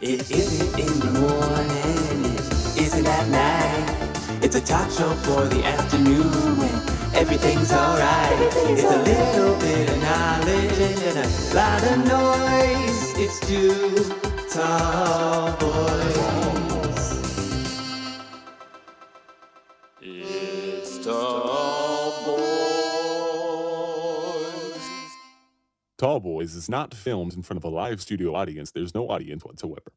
It isn't in the morning, it isn't at night. It's a talk show for the afternoon when everything's alright. It's a little bit of knowledge and a lot of noise. It's two tall boys. It's Tall Boys. Tall Boys is not filmed in front of a live studio audience. There's no audience whatsoever.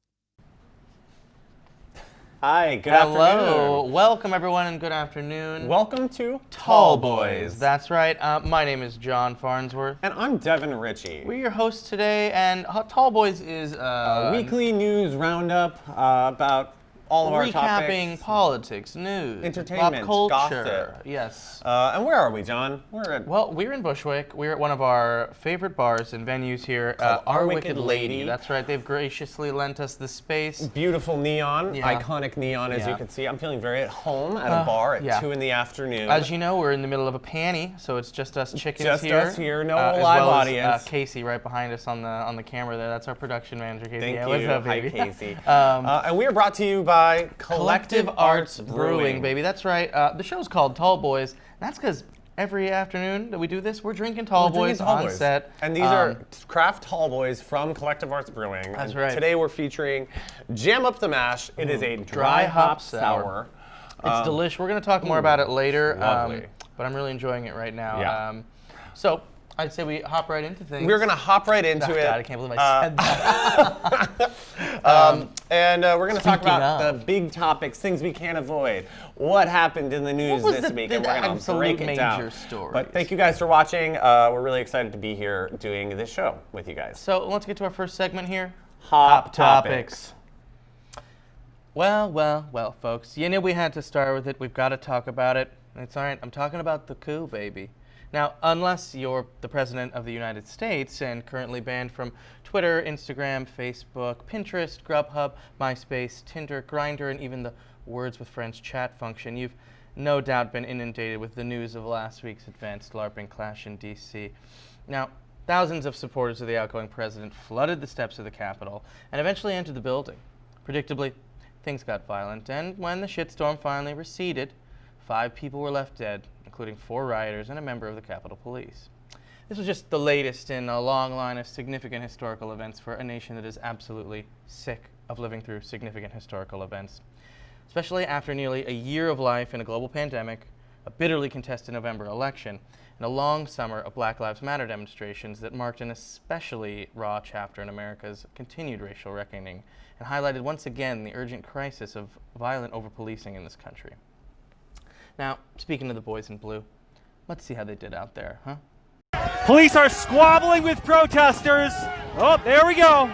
Hi, good Hello, afternoon. welcome everyone and good afternoon. Welcome to Tall Boys. That's right. My name is John Farnsworth. And I'm Devin Ritchie. We're your hosts today, and Tall Boys is A weekly news roundup about all of our topics. recapping politics, news, entertainment, pop culture. gossip. Yes. And where are we, John? Well, we're in Bushwick. We're at one of our favorite bars and venues here, Called Our Wicked Lady. That's right. They've graciously lent us the space. Beautiful neon, Yeah. iconic neon, as Yeah. you can see. I'm feeling very at home at a bar at yeah. 2 in the afternoon. As you know, we're in the middle of a panty, so it's just us chickens Just here. us here, no as live well audience. As, Casey right behind us on the camera there. That's our production manager, Casey. Thank Yeah, you. what's up, Hi, baby? Casey. And we are brought to you by Collective Arts Brewing, baby. That's right. The show's called Tall Boys. That's because every afternoon that we do this, we're drinking Tall Boys on set. And these are craft Tall Boys from Collective Arts Brewing. That's and right. Today we're featuring Jam Up the Mash. It is a dry hop sour. It's delish. We're going to talk more about it later. Lovely. But I'm really enjoying it right now. Yeah. So I'd say we hop right into things. We're going to hop right into it. God, I can't believe I said that. And we're going to talk Speaking about of. the big topics, things we can't avoid. What happened in the news was this the week? big And we're going to absolute break it major down. stories? But thank you guys for watching. We're really excited to be here doing this show with you guys. So let's get to our first segment here. Hot topics. Well, folks. You knew we had to start with it. We've got to talk about it. It's all right. I'm talking about the Coup Baby. Now, unless you're the President of the United States and currently banned from Twitter, Instagram, Facebook, Pinterest, Grubhub, MySpace, Tinder, Grindr, and even the Words with Friends chat function, you've no doubt been inundated with the news of last week's advanced LARPing clash in D.C. Now, thousands of supporters of the outgoing president flooded the steps of the Capitol and eventually entered the building. Predictably, things got violent, and when the shitstorm finally receded, 5 people were left dead, including 4 rioters and a member of the Capitol Police. This was just the latest in a long line of significant historical events for a nation that is absolutely sick of living through significant historical events, especially after nearly a year of life in a global pandemic, a bitterly contested November election, and a long summer of Black Lives Matter demonstrations that marked an especially raw chapter in America's continued racial reckoning and highlighted once again the urgent crisis of violent over-policing in this country. Now, speaking of the boys in blue, let's see how they did out there, huh? Police are squabbling with protesters. Oh, there we go.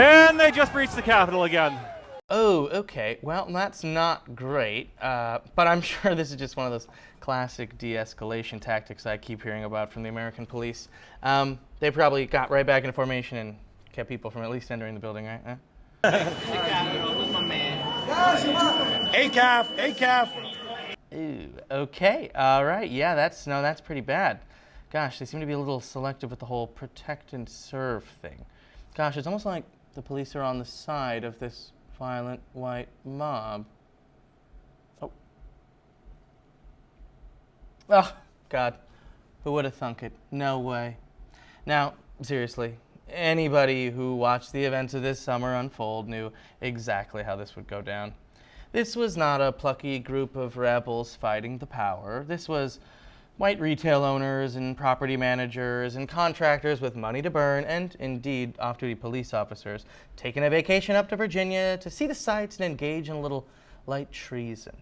And they just breached the Capitol again. Oh, okay. Well, that's not great, but I'm sure this is just one of those classic de-escalation tactics I keep hearing about from the American police. They probably got right back into formation and kept people from at least entering the building, right? Huh? ACAF. Ooh, okay, all right, yeah, that's pretty bad. Gosh, they seem to be a little selective with the whole protect and serve thing. Gosh, it's almost like the police are on the side of this violent white mob. Oh, God, who would have thunk it? No way. Now, seriously, anybody who watched the events of this summer unfold knew exactly how this would go down. This was not a plucky group of rebels fighting the power. This was white retail owners and property managers and contractors with money to burn and, indeed, off-duty police officers taking a vacation up to Virginia to see the sights and engage in a little light treason.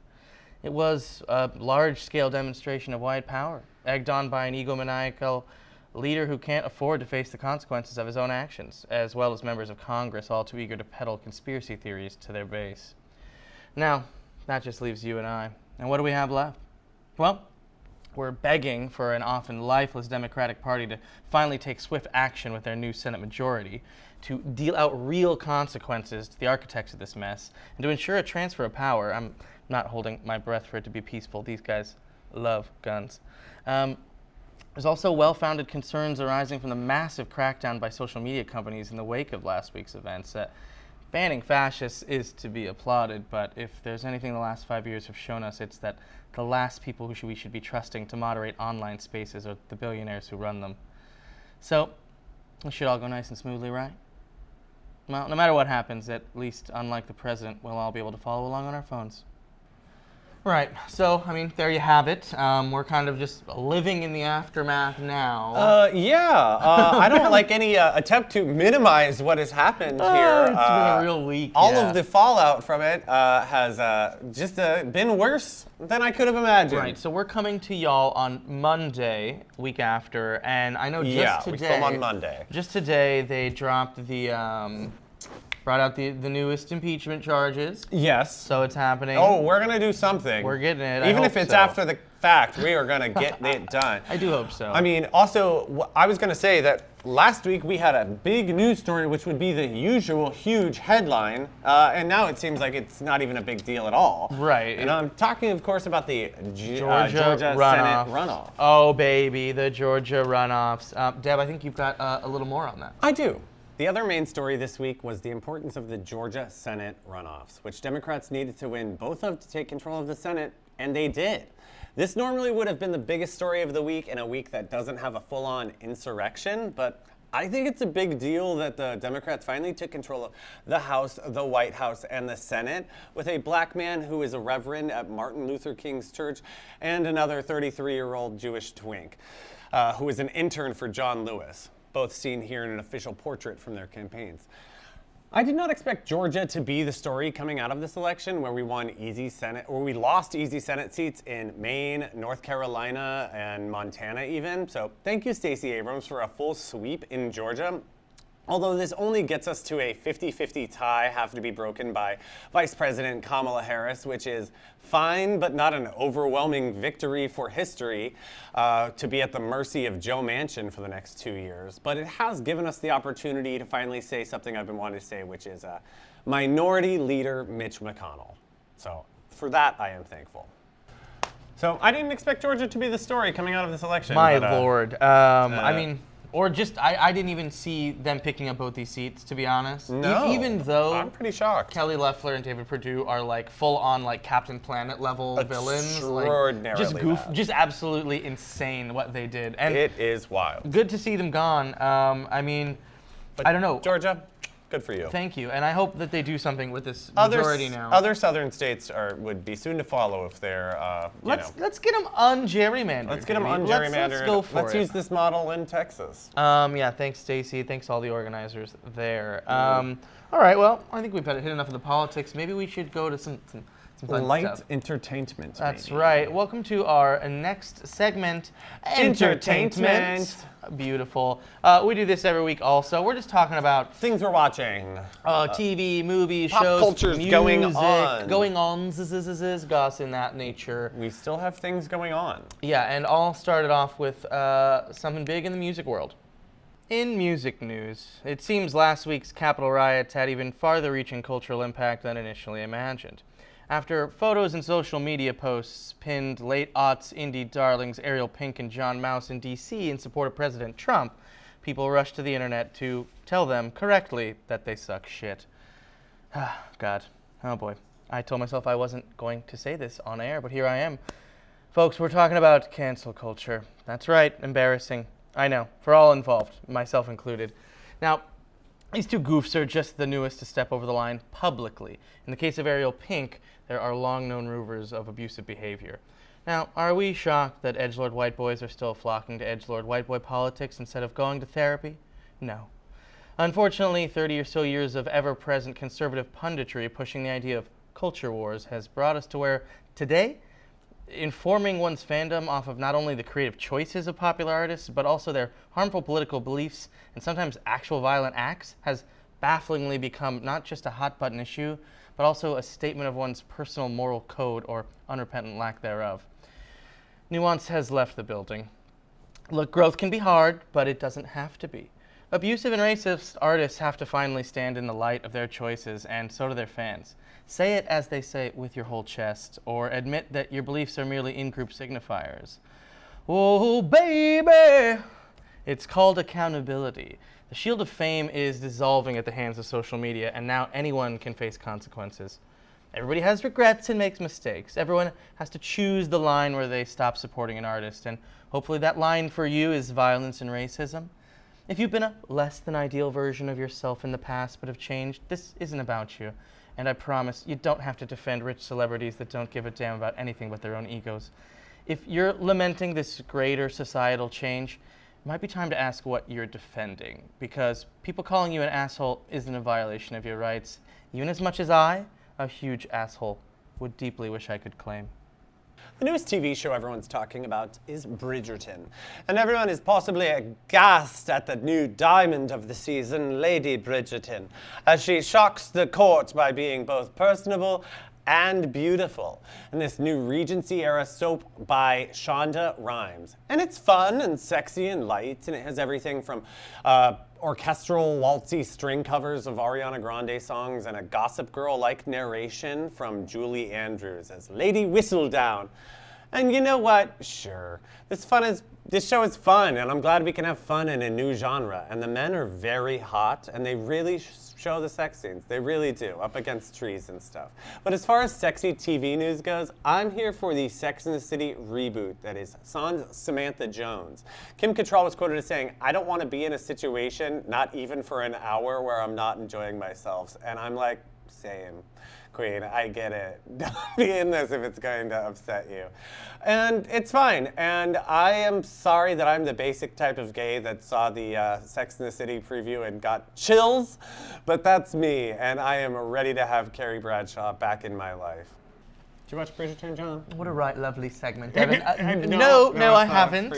It was a large-scale demonstration of white power, egged on by an egomaniacal leader who can't afford to face the consequences of his own actions, as well as members of Congress all too eager to peddle conspiracy theories to their base. Now, that just leaves you and I. And what do we have left? Well, we're begging for an often lifeless Democratic Party to finally take swift action with their new Senate majority, to deal out real consequences to the architects of this mess, and to ensure a transfer of power. I'm not holding my breath for it to be peaceful. These guys love guns. There's also well-founded concerns arising from the massive crackdown by social media companies in the wake of last week's events. Banning fascists is to be applauded, but if there's anything the last 5 years have shown us, it's that the last people we should be trusting to moderate online spaces are the billionaires who run them. So, it should all go nice and smoothly, right? Well, no matter what happens, at least unlike the president, we'll all be able to follow along on our phones. Right, so, I mean, there you have it. We're kind of just living in the aftermath now. I don't like any attempt to minimize what has happened here. It's been a real week. All of the fallout from it has just been worse than I could have imagined. Right, so we're coming to y'all on Monday, week after, and I know just today. We film on Monday. Just today, they dropped brought out the newest impeachment charges. Yes. So it's happening. Oh, we're going to do something. We're getting it. Even if it's after the fact, we are going to get it done. I do hope so. I mean, also, I was going to say that last week we had a big news story, which would be the usual huge headline, and now it seems like it's not even a big deal at all. Right. And I'm talking, of course, about the Georgia Senate runoff. Oh, baby, the Georgia runoffs. Deb, I think you've got a little more on that. I do. The other main story this week was the importance of the Georgia Senate runoffs, which Democrats needed to win both of to take control of the Senate, and they did. This normally would have been the biggest story of the week in a week that doesn't have a full-on insurrection, but I think it's a big deal that the Democrats finally took control of the House, the White House, and the Senate with a black man who is a reverend at Martin Luther King's church and another 33-year-old Jewish twink who is an intern for John Lewis, both seen here in an official portrait from their campaigns. I did not expect Georgia to be the story coming out of this election, where we lost easy Senate seats in Maine, North Carolina, and Montana even. So thank you, Stacey Abrams, for a full sweep in Georgia. Although this only gets us to a 50-50 tie, have to be broken by Vice President Kamala Harris, which is fine, but not an overwhelming victory for history to be at the mercy of Joe Manchin for the next 2 years. But it has given us the opportunity to finally say something I've been wanting to say, which is Minority Leader Mitch McConnell. So for that, I am thankful. So I didn't expect Georgia to be the story coming out of this election. My lord. I mean... Or just, I didn't even see them picking up both these seats, to be honest. No, even though I'm pretty shocked. Kelly Loeffler and David Perdue are like full-on like Captain Planet level villains. Extraordinarily bad. Just absolutely insane what they did. And it is wild. Good to see them gone. I mean, I don't know. Georgia, good for you. Thank you, and I hope that they do something with this majority now. Other southern states would be soon to follow if they're, Let's get them ungerrymandered. Let's get them ungerrymandered. Let's go for it. Let's use this model in Texas. Yeah, thanks, Stacey. Thanks all the organizers there. All right, well, I think we've hit enough of the politics. Maybe we should go to some fun light stuff. entertainment. That's maybe. right. Welcome to our next segment, Entertainment. Beautiful. We do this every week also. We're just talking about things we're watching. TV, movies, pop shows, culture's music, going on. Goss in that nature. We still have things going on. Yeah, and all started off with something big in the music world. In music news, it seems last week's Capitol riots had even farther-reaching cultural impact than initially imagined. After photos and social media posts pinned late-aughts indie darlings Ariel Pink and John Mouse in D.C. in support of President Trump, people rushed to the internet to tell them correctly that they suck shit. God. Oh boy. I told myself I wasn't going to say this on air, but here I am. Folks, we're talking about cancel culture. That's right, embarrassing. I know, for all involved, myself included. Now, these two goofs are just the newest to step over the line publicly. In the case of Ariel Pink, there are long-known rumors of abusive behavior. Now, are we shocked that edgelord white boys are still flocking to edgelord white boy politics instead of going to therapy? No. Unfortunately, 30 or so years of ever-present conservative punditry pushing the idea of culture wars has brought us to where, today, informing one's fandom off of not only the creative choices of popular artists, but also their harmful political beliefs and sometimes actual violent acts has bafflingly become not just a hot-button issue, but also a statement of one's personal moral code or unrepentant lack thereof. Nuance has left the building. Look, growth can be hard, but it doesn't have to be. Abusive and racist artists have to finally stand in the light of their choices, and so do their fans. Say it as they say it with your whole chest, or admit that your beliefs are merely in-group signifiers. Oh, baby! It's called accountability. The shield of fame is dissolving at the hands of social media, and now anyone can face consequences. Everybody has regrets and makes mistakes. Everyone has to choose the line where they stop supporting an artist, and hopefully that line for you is violence and racism. If you've been a less than ideal version of yourself in the past but have changed, this isn't about you. And I promise you don't have to defend rich celebrities that don't give a damn about anything but their own egos. If you're lamenting this greater societal change, it might be time to ask what you're defending, because people calling you an asshole isn't a violation of your rights, even as much as I, a huge asshole, would deeply wish I could claim. The newest TV show everyone's talking about is Bridgerton, and everyone is possibly aghast at the new diamond of the season, Lady Bridgerton, as she shocks the court by being both personable and beautiful in this new Regency-era soap by Shonda Rhimes. And it's fun and sexy and light, and it has everything from orchestral waltzy string covers of Ariana Grande songs and a Gossip Girl-like narration from Julie Andrews as Lady Whistledown. And you know what? Sure. This show is fun, and I'm glad we can have fun in a new genre. And the men are very hot, and they really show the sex scenes. They really do, up against trees and stuff. But as far as sexy TV news goes, I'm here for the Sex and the City reboot that is sans Samantha Jones. Kim Cattrall was quoted as saying, "I don't want to be in a situation, not even for an hour, where I'm not enjoying myself." And I'm like, same. Queen, I get it. Don't be in this if it's going to upset you. And it's fine. And I am sorry that I'm the basic type of gay that saw the Sex and the City preview and got chills, but that's me, and I am ready to have Carrie Bradshaw back in my life. Did you watch Bridgerton, John? What a lovely segment, Devin. No, I haven't.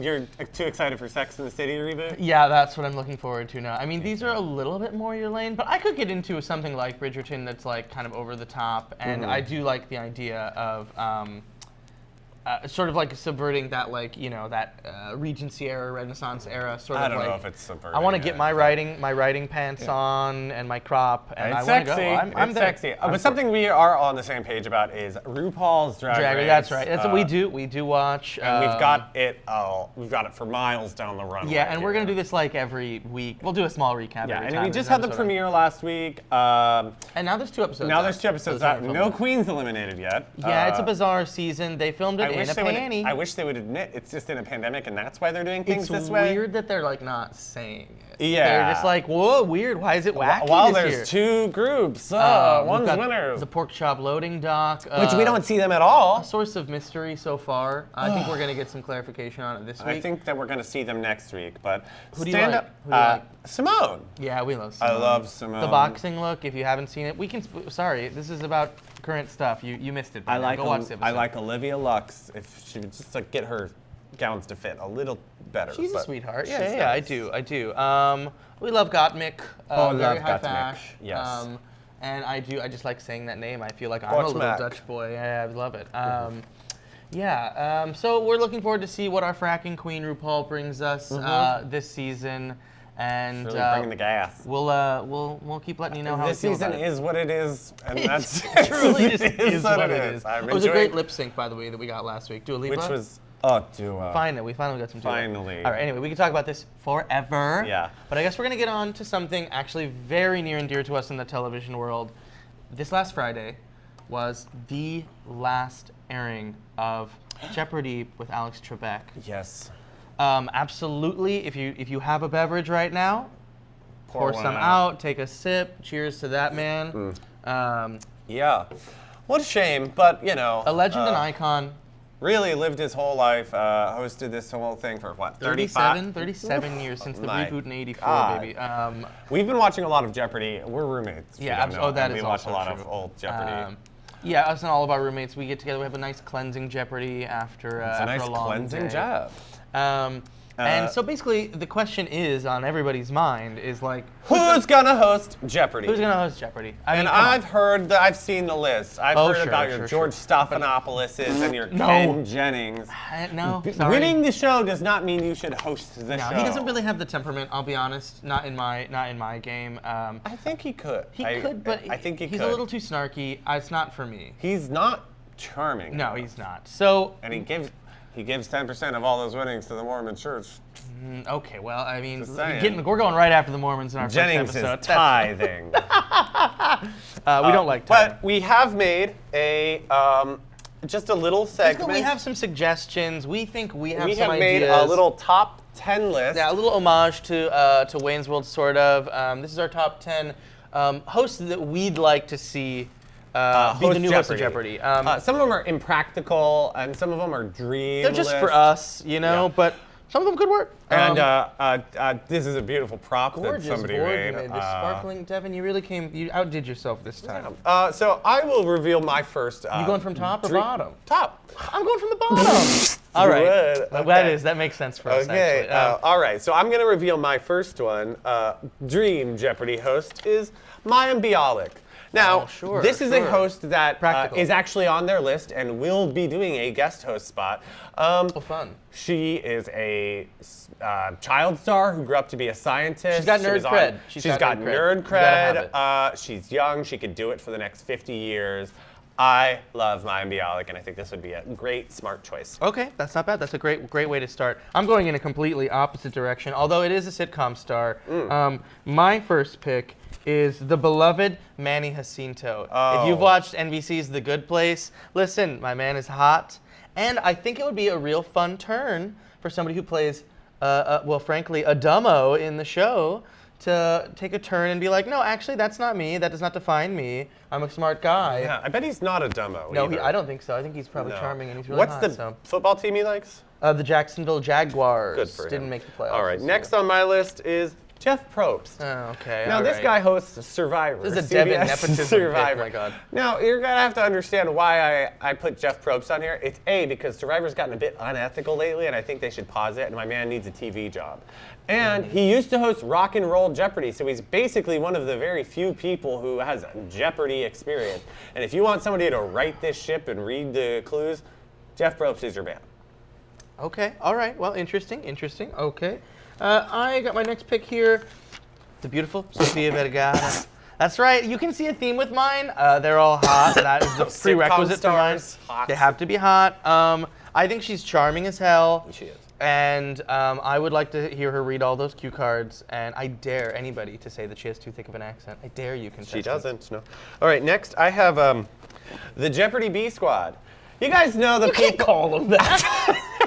You're too excited for Sex and the City reboot? Yeah, that's what I'm looking forward to now. I mean, these are a little bit more your lane, but I could get into something like Bridgerton that's like kind of over the top, and I do like the idea of sort of like subverting that, like, you know, that Regency era, Renaissance era sort of. I don't like, know if it's subverting. I want to get my writing pants on and my crop, and it's I want to sexy. go. I'm it's there. sexy. But something we are on the same page about is Rupauls Driving. That's right. That's what we do. We do watch. And we've got it. We've got it for miles down the runway. Yeah, and we're gonna do this like every week. We'll do a small recap. Yeah, every and time we just had the premiere last week. And now there's 2 episodes. Now there's 2 episodes out. No Queen's eliminated yet. Yeah, it's a bizarre season. They filmed it in a panty. I wish they would admit it's just in a pandemic, and that's why they're doing things this way. It's weird that they're like not saying it. Yeah. They're just like, whoa, weird. Why is it wacky While this there's year? 2 groups. One's winners. The pork chop loading dock. Which we don't see them at all. A source of mystery so far. I think we're going to get some clarification on it this week. I think that we're going to see them next week, but Who do you like? Simone. Yeah, we love Simone. I love Simone. The boxing look, if you haven't seen it, sorry, this is about current stuff. You missed it. I like Go watch the episode. I like Olivia Lux if she would just like get her gowns to fit a little better. She's a sweetheart. Yeah, I do. We love Gottmik. Very high fash. Yes. And I just like saying that name. I feel like I'm a little Dutch boy. Yeah, I love it. So we're looking forward to see what our fracking queen RuPaul brings us this season. And really bringing the gas. We'll keep letting you know how this season is what it is, and that's truly just is what it is. It was a great lip sync, by the way, that we got last week. Dua Lipa. Which was Dua. Finally, we finally got some Dua. Finally. All right. Anyway, we can talk about this forever. Yeah. But I guess we're gonna get on to something actually very near and dear to us in the television world. This last Friday was the last airing of Jeopardy with Alex Trebek. Yes. Absolutely. If you have a beverage right now, pour some out, take a sip. Cheers to that man. Yeah. What a shame, but you know. A legend, an icon. Really lived his whole life, hosted this whole thing for what, 37 years since the reboot in '84, God. baby. We've been watching a lot of Jeopardy. We're roommates. Yeah, that is we watch also a lot true. of old Jeopardy. Yeah, us and all of our roommates, we get together. We have a nice cleansing Jeopardy after It's a nice a long cleansing day. job. And so basically, the question is on everybody's mind is like, who's gonna host Jeopardy? Who's gonna host Jeopardy? I've seen the list. I've heard about your George Stephanopoulos and your Ken Jennings. No, sorry. Winning the show does not mean you should host the show. He doesn't really have the temperament. I'll be honest. Not in my game. I think he could. He could, but I think he's a little too snarky. It's not for me. He's not charming. No, he's not. So and he gives. He gives 10% of all those winnings to the Mormon Church. Okay, well, I mean, Just saying. we're going right after the Mormons in our Jennings first episode. is tithing. We don't like tithing. But we have made a just a little segment. We have some suggestions. We think we have We some have made ideas. a little top 10 list. Yeah, a little homage to Wayne's World, sort of. This is our top 10 hosts that we'd like to see be the new host of Jeopardy. Some of them are impractical, and some of them are dream. They're just list. for us, you know, Yeah. but some of them could work. And this is a beautiful prop gorgeous that somebody board made. you made. This sparkling, Devin, you really you outdid yourself this time. So I will reveal my first. You going from top or bottom? Top. I'm going from the bottom. All right. Good. Okay. That makes sense for us, Okay. actually. All right. So I'm going to reveal my first one. Dream Jeopardy host is Mayim Bialik. Now, sure, this is a host that Practical. is actually on their list and will be doing a guest host spot. Fun. She is a child star who grew up to be a scientist. She's got She nerd was cred. She's got nerd You gotta cred. She's young. She could do it for the next 50 years. I love Mayim Bialik, and I think this would be a great, smart choice. Okay, that's not bad. That's a great way to start. I'm going in a completely opposite direction, although it is a sitcom star. My first pick is the beloved Manny Jacinto. If you've watched NBC's The Good Place, listen, my man is hot. And I think it would be a real fun turn for somebody who plays, well, frankly, a dumbo in the show to take a turn and be like, no, actually, that's not me. That does not define me. I'm a smart guy. Yeah, I bet he's not a dumbo. No, either. I don't think so. I think he's probably No. charming and he's really What's hot. the football team he likes? The Jacksonville Jaguars. Good for him. Didn't make the playoffs. All right, this next year. on my list is Jeff Probst. Oh, okay. Now, all this right. guy hosts Survivor. This is a Devin CBS nepotism pick, Survivor. my God. Now, you're going to have to understand why I put Jeff Probst on here. It's A, because Survivor's gotten a bit unethical lately, and I think they should pause it, and my man needs a TV job. And he used to host Rock and Roll Jeopardy, so he's basically one of the very few people who has Jeopardy experience. And if you want somebody to right this ship and read the clues, Jeff Probst is your man. Okay. All right. Well, interesting. Okay. I got my next pick here. The beautiful Sofia Vergara. That's right. You can see a theme with mine. They're all hot. That is the prerequisite for mine. stars, hot. They have to be hot. I think she's charming as hell. She is. And I would like to hear her read all those cue cards. And I dare anybody to say that she has too thick of an accent. I dare you, contestants. She doesn't, no. All right, next I have the Jeopardy B Squad. You guys know the people. You can't call them that.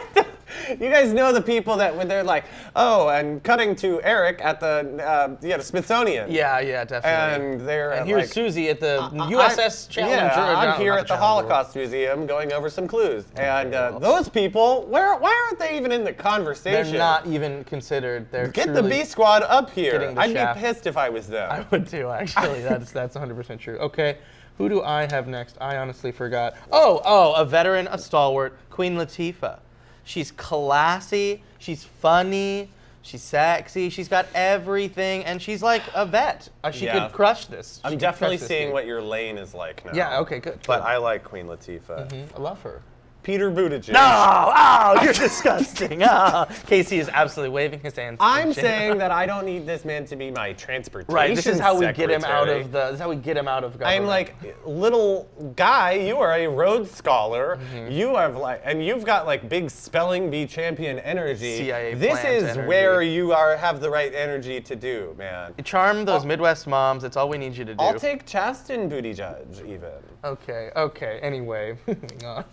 You guys know the people that when they're like, oh, and cutting to Eric at the Smithsonian. Yeah, definitely. And they're And here's like, Susie at the USS Challenger. Yeah, I'm not here at the Challenger. Holocaust Museum going over some clues. And those people, why aren't they even in the conversation? They're not even considered. They're Get the truly B Squad up here. getting the I'd shaft. be pissed if I was them. I would too, actually. That's 100% true. Okay, who do I have next? I honestly forgot. Oh, a veteran, a stalwart, Queen Latifah. She's classy, she's funny, she's sexy, she's got everything, and she's like a vet. She Yeah. could crush this. I'm She could definitely crush this seeing game. what your lane is like now. Yeah, okay, good. But good. I like Queen Latifah. I love her. Peter Buttigieg. Oh, you're disgusting. Casey is absolutely waving his hands. I'm saying that I don't need this man to be my transportation right. This is how we get him out secretary. of the. This is how we get him out of government. I'm like, little guy, you are a Rhodes Scholar. You have and you've got like big spelling bee champion energy. CIA This plant is energy. where you have the right energy to do, man. Charm those Midwest moms. That's all we need you to do. I'll take Chasten Buttigieg even. Okay. Anyway, moving on.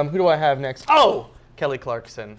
Who do I have next? Oh, Kelly Clarkson.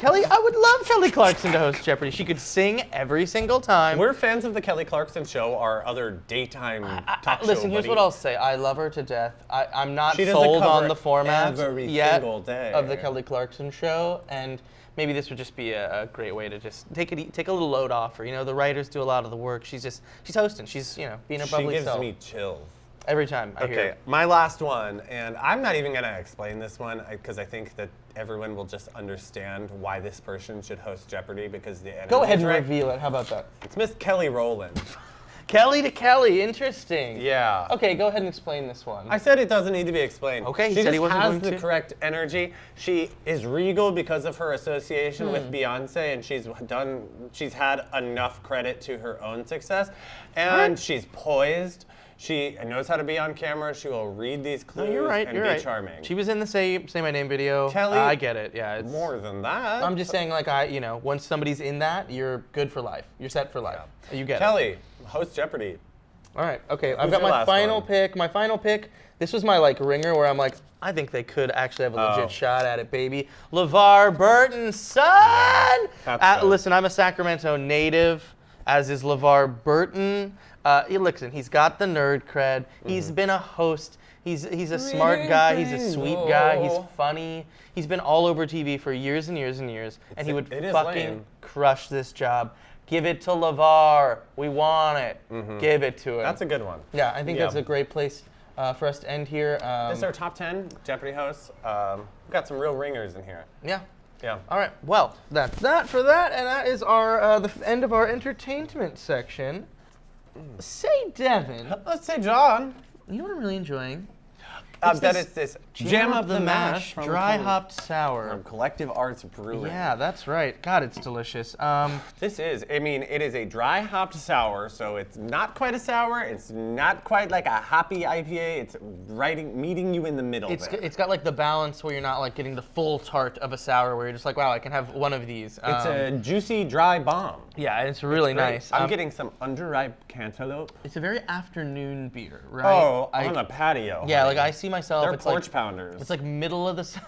I would love Kelly Clarkson to host Jeopardy. She could sing every single time. We're fans of the Kelly Clarkson Show, our other daytime talk show. Listen, here's buddy. what I'll say. I love her to death. I'm not She doesn't sold cover on the format every yet single day. of the Kelly Clarkson Show, and maybe this would just be a great way to just take a little load off her. You know, the writers do a lot of the work. She's hosting. She's being her She bubbly gives self. me chills. Every time I hear Okay, it. my last one, and I'm not even going to explain this one because I think that everyone will just understand why this person should host Jeopardy because the Go ahead and right. reveal it. How about that? It's Miss Kelly Rowland. Kelly to Kelly. Interesting. Yeah. Okay, go ahead and explain this one. I said it doesn't need to be explained. Okay, he she said just he wasn't has going the to. correct energy. She is regal because of her association with Beyonce, and she's had enough credit to her own success, and she's poised. She knows how to be on camera. She will read these clues No, you're right. and You're be right. charming. She was in the Say My Name video. Kelly, I get it. Yeah, it's more than that. I'm just saying, like, once somebody's in that, you're good for life. You're set for life. You get it. Kelly, host Jeopardy. All right. Okay. I've Who's got your my last final one? pick. My final pick. This was my ringer where I'm like, I think they could actually have a legit Oh. shot at it, baby. LeVar Burton's son. That's good. Listen, I'm a Sacramento native, as is LeVar Burton. Listen, he's got the nerd cred. He's been a host. He's a smart guy. He's a sweet guy. He's funny. He's been all over TV for years and years and years, and he would it is fucking lame. crush this job. Give it to LeVar. We want it. Give it to him. That's a good one. Yeah, I think Yeah. that's a great place for us to end here. This is our top 10 Jeopardy hosts. We've got some real ringers in here. Yeah. Yeah. All right. Well, that's that for that, and that is our the end of our entertainment section. Say, Devin, Let's say John. you know what I'm really enjoying? I It's bet this it's this Jam Up the Mash from dry hopped sour. from Collective Arts Brewing. Yeah, that's right. God, it's delicious. This is, it is a dry hopped sour, so it's not quite a sour. It's not quite like a hoppy IPA. It's meeting you in the middle there. It's got like the balance where you're not like getting the full tart of a sour, where you're just like, wow, I can have one of these. It's a juicy, dry bomb. Yeah, it's really Great. nice. I'm getting some underripe cantaloupe. It's a very afternoon beer, right? Oh, on the patio. Yeah, honey. like I see myself. They're it's porch like, pounders. It's like middle of the.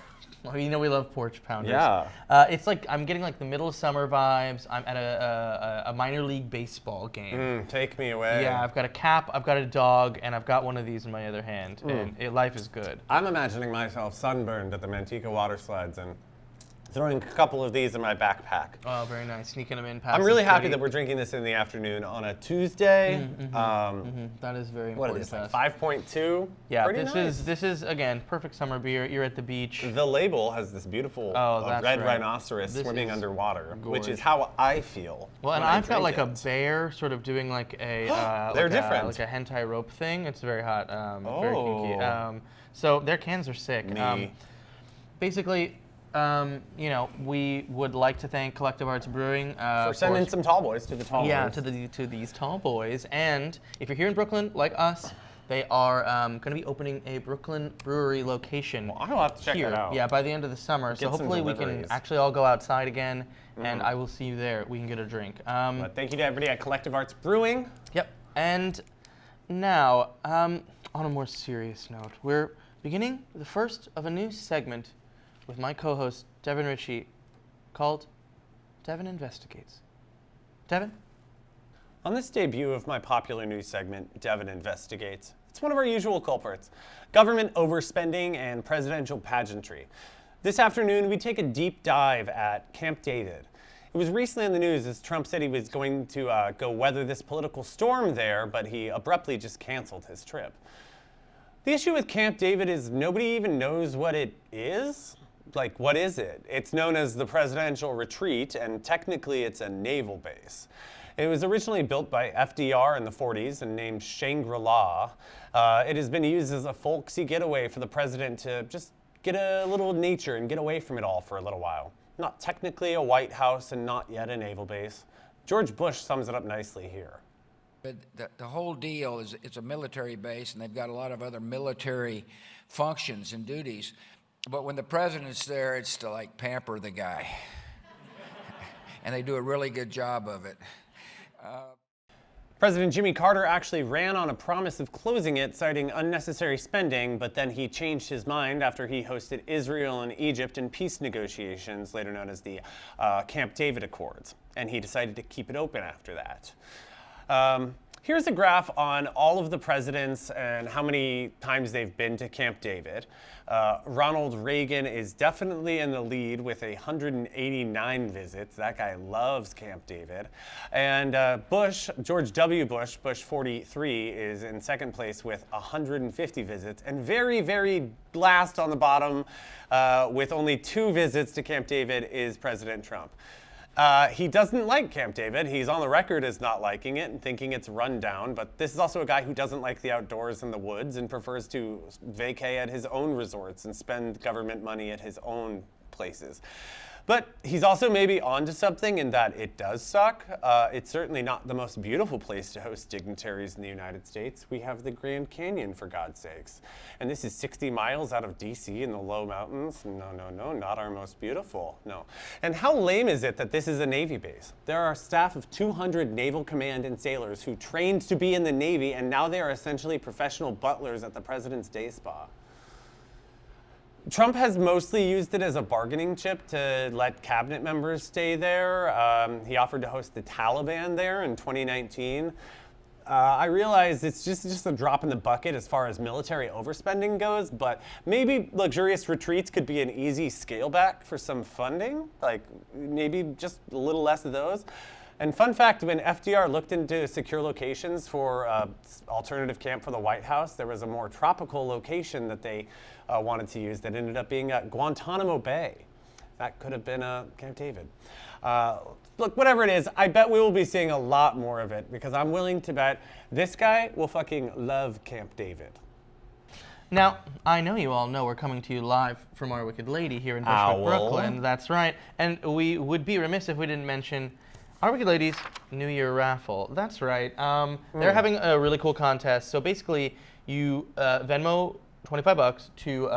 Well, you know we love porch pounders. Yeah. It's like I'm getting like the middle of summer vibes. I'm at a minor league baseball game. Take me away. Yeah, I've got a cap, I've got a dog, and I've got one of these in my other hand, and life is good. I'm imagining myself sunburned at the Manteca water slides and throwing a couple of these in my backpack. Oh, very nice. Sneaking them in past. I'm really happy that we're drinking this in the afternoon on a Tuesday. That is very What important. is this, to like us. 5.2? Yeah, Pretty this nice. is again perfect summer beer. You're at the beach. The label has this beautiful that's red right. rhinoceros This swimming is underwater, which gorge. is how I feel. Well, and when I I've got drink like a it. bear sort of doing like a They're like different. like a hentai rope thing. It's very hot, very kinky. Oh. So their cans are sick. Me. Basically, we would like to thank Collective Arts Brewing For sending some tall boys to the tall boys. to these tall boys. And if you're here in Brooklyn, like us, they are going to be opening a Brooklyn brewery location. Well, I'll have to check here. that out. Yeah, by the end of the summer. So Get some hopefully we can deliveries. actually all go outside again, and I will see you there. We can get a drink. But thank you to everybody at Collective Arts Brewing. Yep. And now, on a more serious note, we're beginning the first of a new segment with my co-host, Devin Ritchie, called Devin Investigates. Devin? On this debut of my popular news segment, Devin Investigates, it's one of our usual culprits, government overspending and presidential pageantry. This afternoon, we take a deep dive at Camp David. It was recently in the news as Trump said he was going to go weather this political storm there, but he abruptly just canceled his trip. The issue with Camp David is nobody even knows what it is. Like, what is it? It's known as the Presidential Retreat, and technically it's a naval base. It was originally built by FDR in the 40s and named Shangri-La. It has been used as a folksy getaway for the president to just get a little nature and get away from it all for a little while. Not technically a White House and not yet a naval base. George Bush sums it up nicely here. But the whole deal is it's a military base, and they've got a lot of other military functions and duties. But when the president's there, it's to like pamper the guy. And they do a really good job of it. President Jimmy Carter actually ran on a promise of closing it, citing unnecessary spending, but then he changed his mind after he hosted Israel and Egypt in peace negotiations, later known as the Camp David Accords, and he decided to keep it open after that. Here's a graph on all of the presidents and how many times they've been to Camp David. Ronald Reagan is definitely in the lead with 189 visits. That guy loves Camp David. And George W. Bush, Bush 43, is in second place with 150 visits. And very, very last on the bottom with only 2 visits to Camp David is President Trump. He doesn't like Camp David. He's on the record as not liking it and thinking it's run down, but this is also a guy who doesn't like the outdoors and the woods and prefers to vacay at his own resorts and spend government money at his own places. But he's also maybe onto something in that it does suck. It's certainly not the most beautiful place to host dignitaries in the United States. We have the Grand Canyon, for God's sakes. And this is 60 miles out of D.C. in the low mountains. No, not our most beautiful, no. And how lame is it that this is a Navy base? There are a staff of 200 Naval Command and sailors who trained to be in the Navy, and now they are essentially professional butlers at the President's Day Spa. Trump has mostly used it as a bargaining chip to let cabinet members stay there. He offered to host the Taliban there in 2019. I realize it's just a drop in the bucket as far as military overspending goes, but maybe luxurious retreats could be an easy scale back for some funding, like maybe just a little less of those. And fun fact, when FDR looked into secure locations for alternative camp for the White House, there was a more tropical location that they wanted to use that ended up being Guantanamo Bay. That could have been Camp David. Look, whatever it is, I bet we will be seeing a lot more of it because I'm willing to bet this guy will fucking love Camp David. Now, I know you all know we're coming to you live from our Wicked Lady here in Bushwick, Brooklyn. That's right. And we would be remiss if we didn't mention our Wicked Ladies New Year raffle. That's right. They're having a really cool contest. So basically, you Venmo $25 to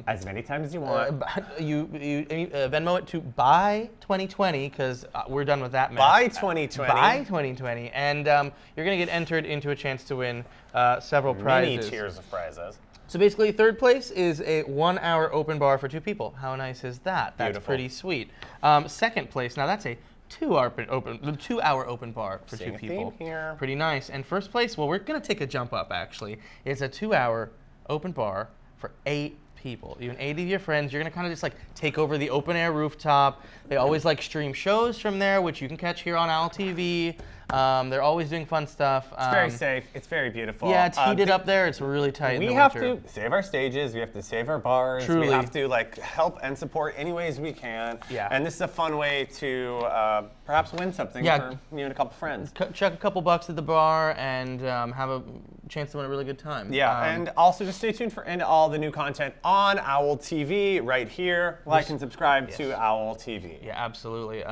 as many times as you want. You Venmo it to buy 2020 because we're done with that mess. Buy 2020. Buy 2020, and you're gonna get entered into a chance to win several prizes. Many tiers of prizes. So basically, third place is a 1-hour open bar for 2 people. How nice is that? That's Beautiful. pretty sweet. Second place, now that's a 2-hour open bar for Seeing 2 a theme people. here. Pretty nice. And first place, well, we're gonna take a jump up actually. It's a 2-hour open bar for 8 people. You and 8 of your friends, you're gonna kind of just like take over the open air rooftop. They always like stream shows from there, which you can catch here on Owl TV. They're always doing fun stuff. It's very safe. It's very beautiful. Yeah, it's heated up there. It's really tight. We in the have winter. to save our stages. We have to save our bars. Truly. We have to like help and support any ways we can. Yeah. And this is a fun way to perhaps win something Yeah. for you and a couple friends. Chuck a couple bucks at the bar and have a chance to win a really good time. Yeah, and also just stay tuned for all the new content on Owl TV right here. Like and subscribe to Owl TV. Yeah, absolutely.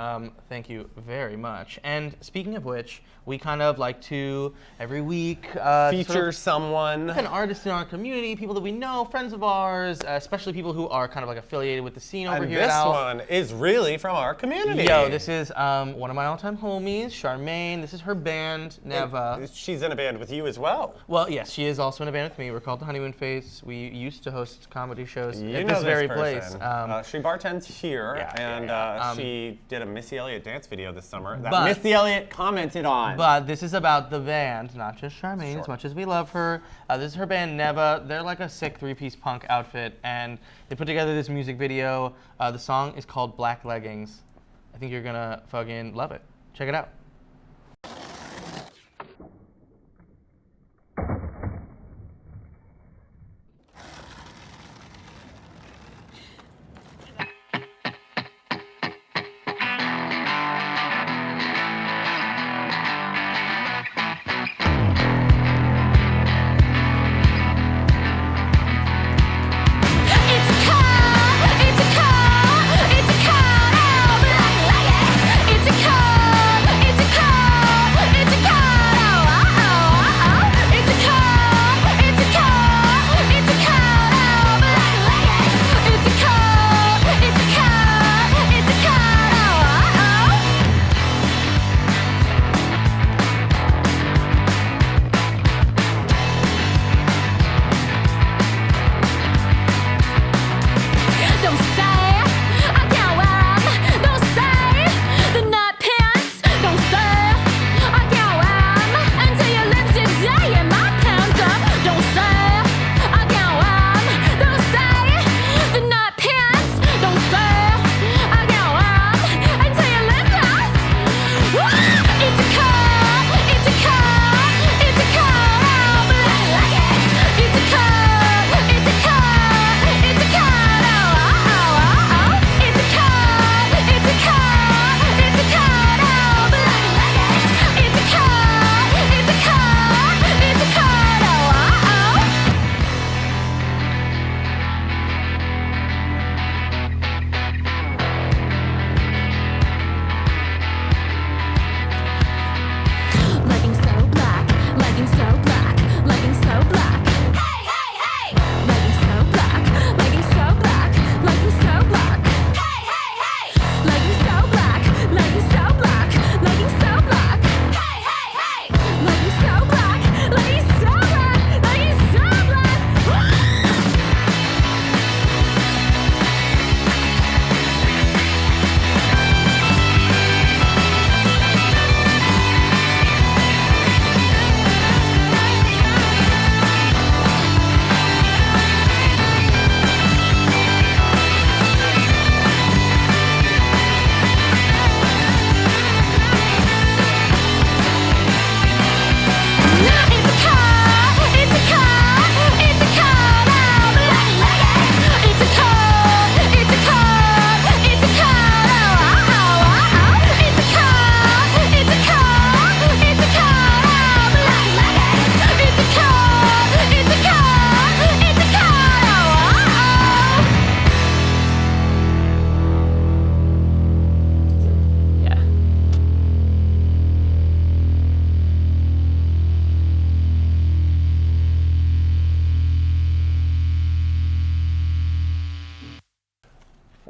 Thank you very much. And speaking of which, we kind of like to every week Feature sort of someone. an artist in our community, people that we know, friends of ours, especially people who are kind of like affiliated with the scene over And here. this at Owl. one is really from our community. Yo, this is one of my all-time homies, Charmaine. This is her band, Neva. She's in a band with you as well. Well, yes, she is also in a band with me. We're called the Honeymoon Face. We used to host comedy shows You at know this very person. place. She bartends here, Yeah, and she did a Missy Elliott dance video this summer that But- Missy Elliott commented on. But this is about the band, not just Charmaine, as much as we love her. This is her band, Neva. They're like a sick 3-piece punk outfit, and they put together this music video. The song is called Black Leggings. I think you're gonna fucking love it. Check it out. It's a car, now black leggings. It's a car,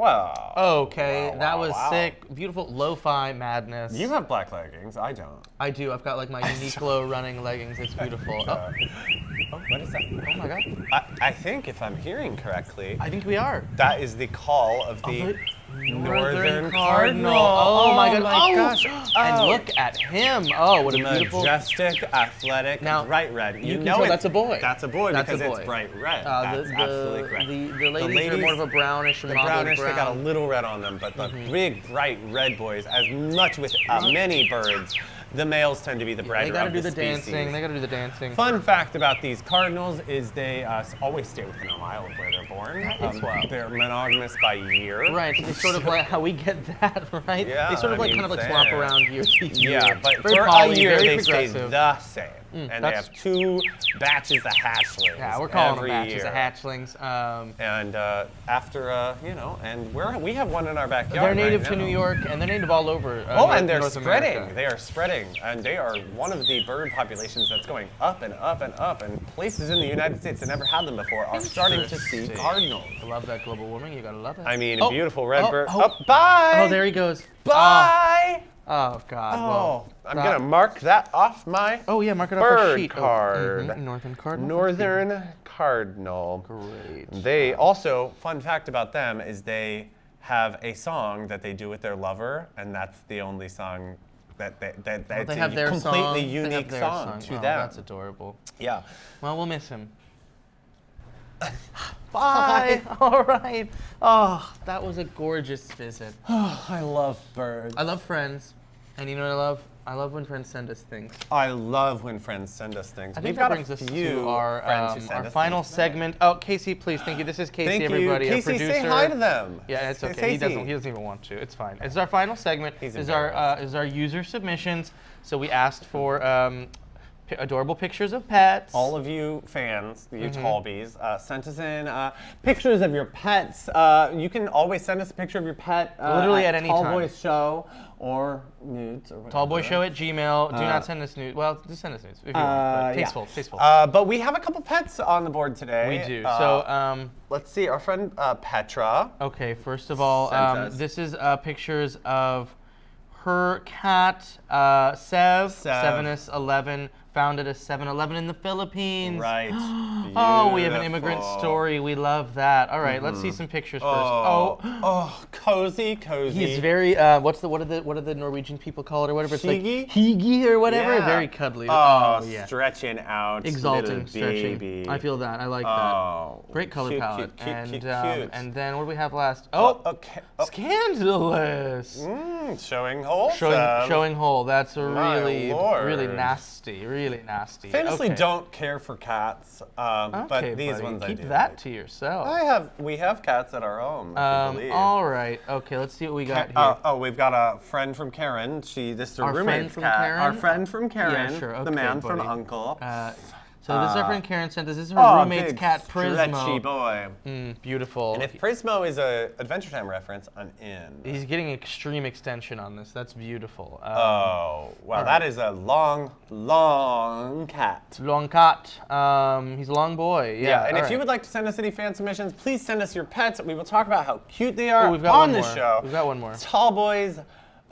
Wow. Okay, Wow, that wow, was wow. sick. Beautiful lo-fi madness. You have black leggings. I don't. I do. I've got like my Uniqlo running leggings. It's beautiful. Oh, What is that? oh my God. I think if I'm hearing correctly, I think we are. that is the call of the Northern Cardinal. Oh my God. my Oh. gosh. And Oh. look at him. Oh, what a beautiful. Majestic, athletic, Now, bright red. you can know tell it's- that's a boy. That's a boy That's a because boy. it's bright red. The, That's absolutely correct. the ladies are more of a brownish, The mottled brownish, brown. they got a little red on them, but the big, bright red boys, as much with many birds, the males tend to be the brighter They gotta of do the the species. dancing. They gotta do the dancing. Fun fact about these cardinals is they always stay within a mile of where they're born. That is wild. They're monogamous by year. Right, it's sort of like how we get that, right? Yeah, they sort of I like mean, kind of like same. swap around year to year. Yeah, but very for poly, a year very they stay progressive. the same. And they that's- have 2 batches of hatchlings. Yeah, we're calling them every batches year. of hatchlings. And after, and we have one in our backyard. They're native right to now. New York, and they're native all over. And they're North spreading. America. They are spreading, and they are one of the bird populations that's going up and up and up. And places in the United States that never had them before are starting to see Interesting. cardinals. I love that global warming. You gotta love it. I mean, Oh, beautiful red bird. oh. Oh, bye. Oh, there he goes. Bye. Oh God. Oh, Well, I'm gonna mark that off my Oh yeah, mark it off our bird sheet. card. Oh, Northern Cardinal. Northern Cardinal. Great. They also, fun fact about them is they have a song that they do with their lover, and that's the only song that Well, that's they have a their completely song. They have unique their song to Oh, them. That's adorable. Yeah. Well, we'll miss him. Bye. All right. Oh, that was a gorgeous visit. I love birds. I love Friends, and you know what I love? I love when friends send us things. I love when friends send us things. I think We've that got brings a us few to our friends who send us final things. segment. Oh, Casey, please, thank you. This is Casey, Thank everybody, you. our Casey, producer. say hi to them. Yeah, it's Say okay. He Casey. doesn't even want to. It's fine. It's our final segment. He's Is our user submissions. So we asked for adorable pictures of pets. All of you fans, you Mm-hmm. Talbies, sent us in pictures of your pets. You can always send us a picture of your pet. Literally at any time. Tallboys Show or nudes or whatever. Tallboyshow@gmail. Do not send us nudes. Well, just send us nudes if you want. But tasteful, tasteful. But we have a couple pets on the board today. We do. So, let's see. Our friend Petra. okay, first of all, Sent us. this is pictures of her cat, Sev, Sev. 7S11, found at a 7-Eleven in the Philippines. Right. Oh, we have an immigrant Beautiful. story. We love that. All right, let's see some pictures first. Oh, cozy. He's very what do the Norwegian people call it or whatever? It's Hygge? like hygge or whatever. Yeah. Very cuddly. Oh, yeah. stretching out. Exalting, little stretching. baby. I feel that. I like Oh, that. Great color cute, palette. cute, and cute. and then what do we have last? Oh, Oh, okay. Oh, scandalous. showing wholesome. Showing whole. That's a My really, lord. really nasty. Really nasty. Famously Okay. don't care for cats, Okay, but these buddy, ones I keep do. that to yourself. We have cats at our home. If you believe. All right. Okay. Let's see what we got here. We've got a friend from Karen. This is her Our friend roommate's from cat. Karen? Our friend from Karen. Yeah, sure. The Okay, man from buddy. Uncle. So this is our friend Karen sent us. This is her roommate's big, cat, stretchy Prismo. boy. Beautiful. And if Prismo is a Adventure Time reference, I'm in. He's getting extreme extension on this. That's beautiful. Oh, wow, that is a long, long cat. Long cat. He's a long boy. Yeah. And all if you right. would like to send us any fan submissions, please send us your pets. We will talk about how cute they are we've got on one the more. show. We've got one more. Tall boys.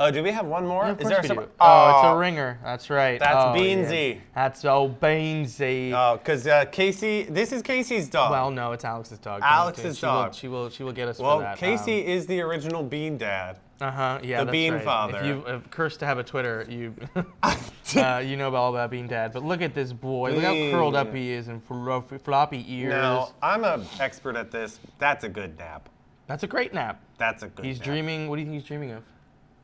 Oh, do we have one more? Yeah, of Is course there we some? do. Oh, it's a ringer. That's right. That's Oh, Beansy. yeah. That's Beansy. Oh, because Casey, this is Casey's dog. Well, no, it's Alex's dog. Alex's She will- dog. She will get us for Well, that. Casey is the original Bean Dad. Yeah, the that's Bean right. Father. If you cursed to have a Twitter, you you know all about Bean Dad. But look at this boy. Look how curled up he is and floppy ears. Now, I'm an expert at this. That's a good nap. That's a great nap. That's a good He's nap. dreaming. What do you think he's dreaming of?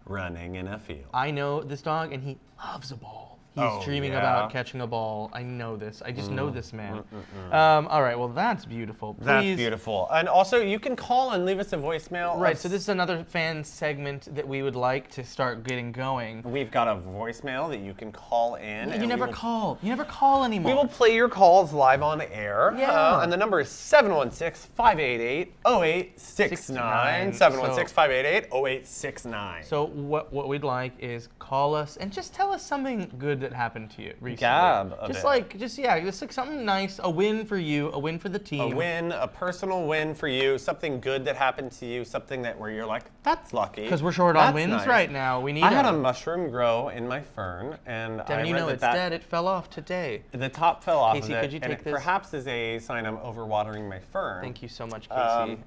Running in a field. I know this dog, and he loves a ball. He's Oh, dreaming yeah. about catching a ball. I know this. I just know this man. All right, well, that's beautiful. Please. That's beautiful. And also, you can call and leave us a voicemail. Right, so this is another fan segment that we would like to start getting going. We've got a voicemail that you can call in. You never call. You never call anymore. We will play your calls live on the air. Yeah. And the number is 716-588-0869. 716-588-0869. So what we'd like is call us and just tell us something good that happened to you recently? Gab a just bit. just like something nice, a win for you, a win for the team. A win, a personal win for you, something good that happened to you, something that where you're like, that's lucky. Because we're short on wins right now. We need. I had a mushroom grow in my fern, and Devin, I you read know it's dead. It fell off today. The top fell off Casey, of it, could you and take it this? perhaps is a sign I'm overwatering my fern. Thank you so much, Casey.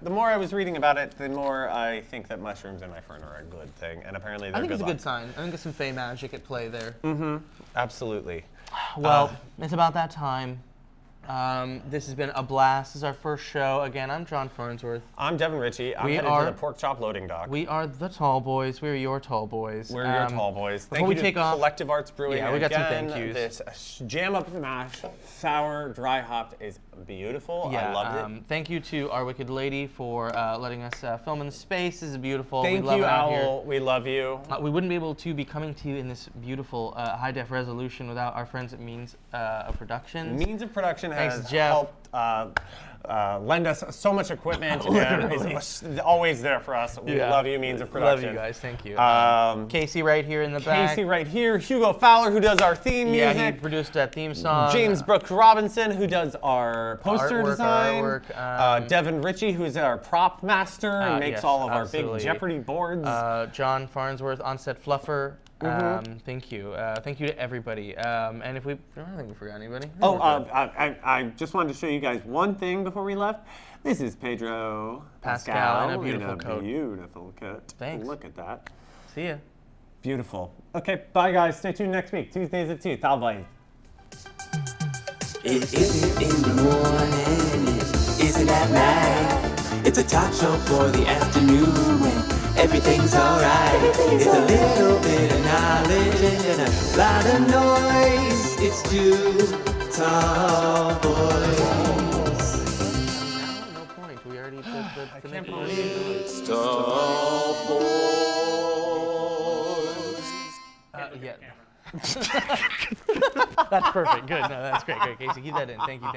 The more I was reading about it, the more I think that mushrooms in my fern are a good thing, and apparently they're I think it's a luck. good sign. I think there's some fey magic at play there. Absolutely. Well, it's about that time. This has been a blast. This is our first show. Again, I'm John Farnsworth. I'm Devin Ritchie. I'm We headed are- to the pork chop loading dock. We are the Tall Boys. We are your Tall Boys. We're your tall boys. Before Thank we you take to off, Collective Arts Brewing. Yeah, we got some Again, thank yous. This jam up mash, sour, dry hopped is beautiful. I loved it. Thank you to Our Wicked Lady for letting us film in the space. This is beautiful. Thank we love you, it out Owl. We love you. here. We wouldn't be able to be coming to you in this beautiful high def resolution without our friends at Means of Production. Means of Production has Thanks, Jeff. helped lend us so much equipment and is always there for us. We love you, Means of Production. Love you guys. Thank you. Casey Casey right here in the back. Casey right here. Hugo Fowler, who does our theme Yeah, he music. produced that theme song. James Brooks Robinson, who does our poster Artwork, design. artwork, Devin Ritchie, who's our prop master and makes yes, all of absolutely. our big Jeopardy boards. John Farnsworth, on-set fluffer. Thank you. Thank you to everybody. And if I don't think we forgot anybody. I just wanted to show you guys one thing before we left. This is Pedro Pascal in a beautiful in a coat. Beautiful coat. Thanks. Look at that. See ya. Beautiful. Okay, bye guys. Stay tuned next week. Tuesdays at 2. Bye. It isn't in the morning, it isn't at night. It's a talk show for the afternoon when everything's alright. It's a little bit of knowledge and a lot of noise. It's two tall boys. No point. We already did the can't making believe noise. Tall boys. Yeah. That's perfect. Good. No, that's great. Great, Casey. Keep that in. Thank you.